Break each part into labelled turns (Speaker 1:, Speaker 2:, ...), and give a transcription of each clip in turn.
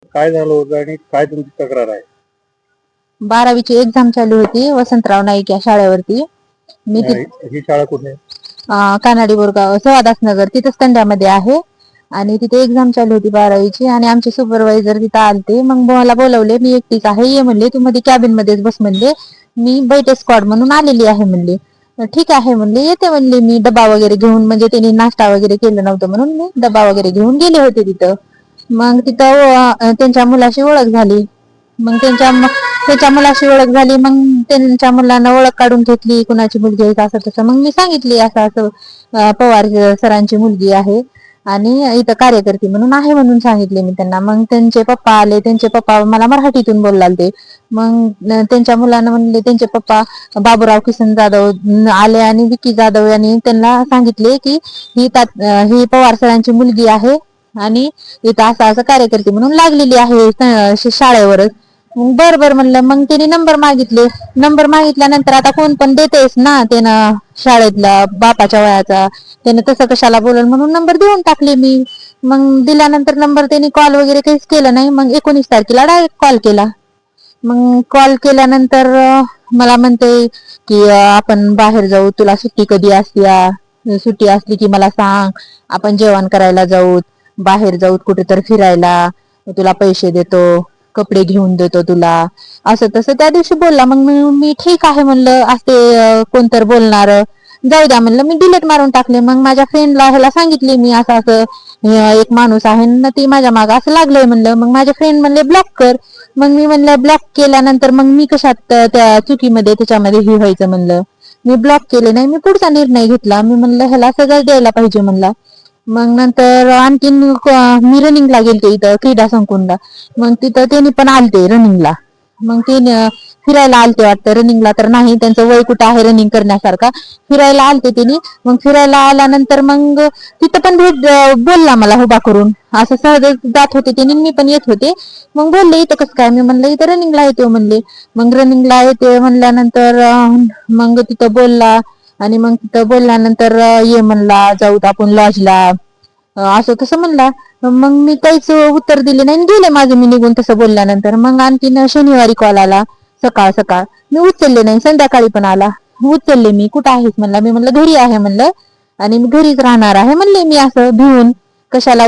Speaker 1: काय झालं होतं आणि काय तुमची तक्रार आहे?
Speaker 2: 12वीची एक्झाम चालू होती वसंतराव नाईक या शाळेवरती. मी ती
Speaker 1: ही शाळा कुठे आहे?
Speaker 2: कानाडी बोरगाव नगर तिथंच तंड्यामध्ये आहे. आणि तिथे एक्झाम चालू होती 12वीची आणि आमचे सुपरवायझर तिथं आलते. मग मला बोलवले, मी एकटीच आहे ये म्हणले, तू मध्ये कॅबिन मध्येच बस म्हणले, मी बैठे स्क्वॉड म्हणून आलेली आहे म्हणले. ठीक आहे म्हणले, येते म्हणले. मी डबा वगैरे घेऊन, म्हणजे त्यांनी नाश्ता वगैरे केलं नव्हतं म्हणून मी डबा वगैरे घेऊन गेले होते तिथं. मग तिथं त्यांच्या मुलाशी ओळख झाली. मग त्याच्या मुलाशी ओळख झाली. मग त्यांच्या मुलांना ओळख काढून घेतली, कुणाची मुलगी आहे असं तसं. मग मी सांगितली असं असं पवार सरांची मुलगी आहे आणि इथं कार्यकर्ती म्हणून आहे म्हणून सांगितले मी त्यांना. मग त्यांचे पप्पा आले. त्यांचे पप्पा मला मराठीतून बोललालते. मग त्यांच्या मुलांना म्हणले, त्यांचे पप्पा बाबूराव किसन जाधव आले आणि विकी जाधव यांनी त्यांना सांगितले की ही पवार सरांची मुलगी आहे आणि इथं असं असं कार्यकर्ती म्हणून लागलेली आहे शाळेवरच. बरं बरं म्हणलं. मग त्यांनी नंबर मागितले. नंबर मागितल्यानंतर आता कोण पण देतेस ना त्यानं शाळेतला बापाच्या वयाचा, त्यानं तसं कशाला बोलल म्हणून नंबर देऊन टाकले मी. मग दिल्यानंतर नंबर त्यांनी कॉल वगैरे काहीच केलं नाही. मग 19 तारखेला डायरेक्ट कॉल केला. मग कॉल केल्यानंतर मला म्हणते की आपण बाहेर जाऊ, तुला सुट्टी कधी असते, सुट्टी असली की मला सांग, आपण जेवण करायला जाऊ, बाहेर जाऊ कुठेतरी फिरायला, तुला पैसे देतो, कपडे घेऊन देतो तुला, असं तसं त्या दिवशी बोलला. मग मी ठीक आहे म्हणलं, असते कोणतर बोलणार, जाऊ द्या म्हणलं. मी डिलीट मारून टाकले. मग माझ्या फ्रेंडला ह्याला सांगितले मी असं असं एक माणूस आहे ना, ती माझ्या मागं असं लागलंय म्हणलं. मग माझे फ्रेंड म्हणले ब्लॉक कर. मग मी म्हणलं ब्लॉक केल्यानंतर मग मी कशात त्या चुकीमध्ये त्याच्यामध्ये हे व्हायचं म्हणलं. मी ब्लॉक केले नाही. मी पुढचा निर्णय घेतला. मी म्हणलं ह्याला सगळं द्यायला पाहिजे म्हणला. मग नंतर आणखीन मी रनिंगला गेलते इथं क्रीडा संकुलला. मग तिथं त्यांनी पण आलते रनिंगला. मग ते फिरायला आलते वाटतं रनिंगला, तर नाही त्यांचं वय कुठं आहे रनिंग करण्यासारखा. फिरायला आलते त्यांनी. मग फिरायला आल्यानंतर मग तिथं पण बोलला मला उभा करून, असं सहज जात होते त्यांनी, मी पण येत होते. मग बोलले इथं कसं काय, मी म्हणलं इथं रनिंगला येते म्हणले. मग रनिंगला येते म्हणल्यानंतर मग तिथं बोलला आणि मग तिथं बोलल्यानंतर ये म्हणला, जाऊत आपण लॉजला, असं तसं म्हणला. मग मी काहीच उत्तर दिले नाही, गेले माझं मी निघून तसं बोलल्यानंतर. मग आणखीन शनिवारी कॉल आला सकाळ सकाळ, मी उचलले नाही. संध्याकाळी पण आला, उचलले मी. कुठं आहेस म्हणला. मी म्हणलं घरी आहे म्हणलं, आणि मी घरीच राहणार आहे म्हणले. मी असं भिवून कशाला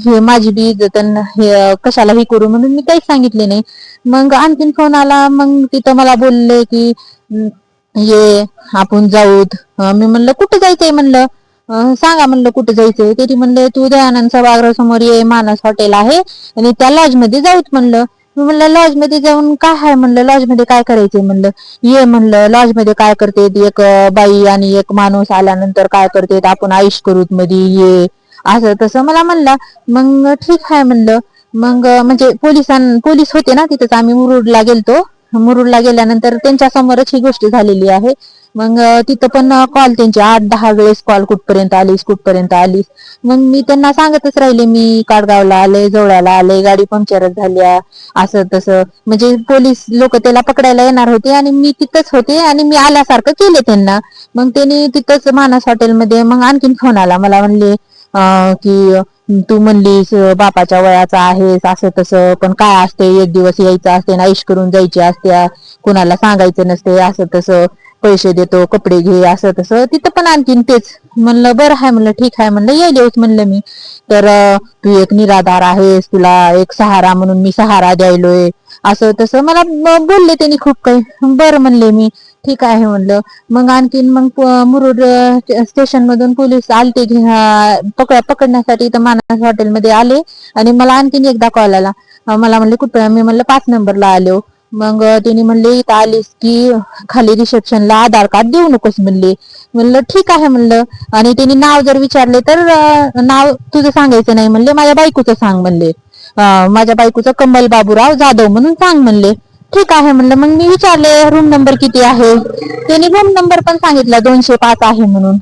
Speaker 2: हे माझी बी इज्जत हे कशाला हे करू म्हणून मी काहीच सांगितले नाही. मग आणखीन फोन आला. मग तिथं मला बोलले की ये आपण जाऊत. मी म्हणलं कुठं जायचंय म्हणलं, सांगा म्हणलं कुठं जायचंय. तरी म्हणले तू दयानंद सभागृह समोर ये, मानस हॉटेल आहे आणि त्या लॉज मध्ये जाऊत म्हणलं. मी म्हणलं लॉज मध्ये जाऊन काय आहे म्हणलं, लॉज मध्ये काय करायचंय म्हणलं. ये म्हणलं लॉज मध्ये काय करते, एक बाई आणि एक माणूस आल्यानंतर काय करते, आपण आईश करूत मध्ये ये, असं तसं मला म्हणला. मग ठीक आहे म्हणलं. मग म्हणजे पोलीस होते ना तिथेच. आम्ही मुरुडला गेलतो. मुरुडला गेल्यानंतर त्यांच्या समोरच ही गोष्ट झालेली आहे. मग तिथं पण कॉल त्यांचे 8-10 वेळेस कॉल, कुठपर्यंत आलीस कुठपर्यंत आलीस. मग मी त्यांना सांगतच राहिले, मी काडगावला आले, जवळाला आले, गाडी पंक्चरच झाल्या, असं तसं. म्हणजे पोलीस लोक त्याला पकडायला येणार होते आणि मी तिथंच होते आणि मी आल्यासारखं केले त्यांना. मग त्यांनी तिथंच मानस हॉटेलमध्ये मग आणखीन फोन आला. मला म्हणले की तू म्हणलीस बापाच्या वयाचा आहेस, असं तसं, पण काय असते, एक दिवस यायचं असते ना, ऐश करून जायची असत्या, कुणाला सांगायचं नसते, असं तसं, पैसे देतो, कपडे घे, असं तसं. तिथं पण आणखीन तेच. म्हणलं बरं आहे म्हणलं, ठीक आहे म्हणलं, येऊच म्हणलं मी. तर तू एक निराधार आहेस, तुला एक सहारा म्हणून मी सहारा द्यायलोय, असं तसं मला बोलले त्यांनी खूप काही. बरं म्हणले मी, ठीक आहे म्हणलं. मग आणखीन मग मुरुड स्टेशन मधून पोलीस आलते पकडण्यासाठी इथं मानस हॉटेलमध्ये आले. आणि मला आणखीन एकदा कॉल आला. मला म्हणले कुठं, मी म्हणलं 5 नंबरला आलो. मग त्यांनी म्हणले इथं आलीस की खाली रिसेप्शनला आधार कार्ड देऊ नकोस म्हणले. म्हणलं ठीक आहे म्हणलं. आणि त्यांनी नाव जर विचारले तर नाव तुझं सांगायचं नाही म्हणले, माझ्या बायकोचं सांग म्हणले, माझ्या बायकोचं कमल बाबूराव जाधव म्हणून सांग म्हणले. ठीक आहे म्हणलं. मग मी विचारले रूम नंबर किती आहे. त्यांनी रूम नंबर पण सांगितला 205 आहे म्हणून.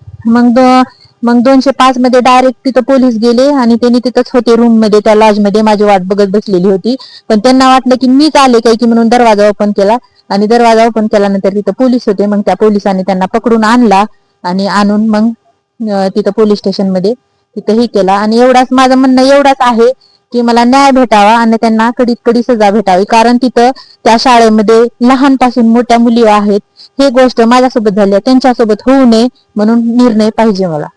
Speaker 2: मग 205 मध्ये डायरेक्ट तिथं पोलीस गेले आणि त्यांनी तिथंच होते रूम मध्ये, त्या लॉज मध्ये माझी वाट बघत बसलेली होती. पण त्यांना वाटलं की मीच आले काय की म्हणून दरवाजा ओपन केला. आणि दरवाजा ओपन केल्यानंतर तिथं पोलीस होते. मग त्या पोलिसांनी त्यांना पकडून आणला आणि आणून मग तिथं पोलीस स्टेशन मध्ये तिथं हे केला. आणि एवढाच माझं म्हणणं एवढाच आहे की मला न्याय भेटावा आणि त्यांना कडीत कडी सजा भेटावी, कारण तिथं त्या शाळेमध्ये लहानपासून मोठ्या मुली आहेत. ही गोष्ट माझ्यासोबत झाली, त्यांच्यासोबत होऊ नये म्हणून निर्णय पाहिजे मला.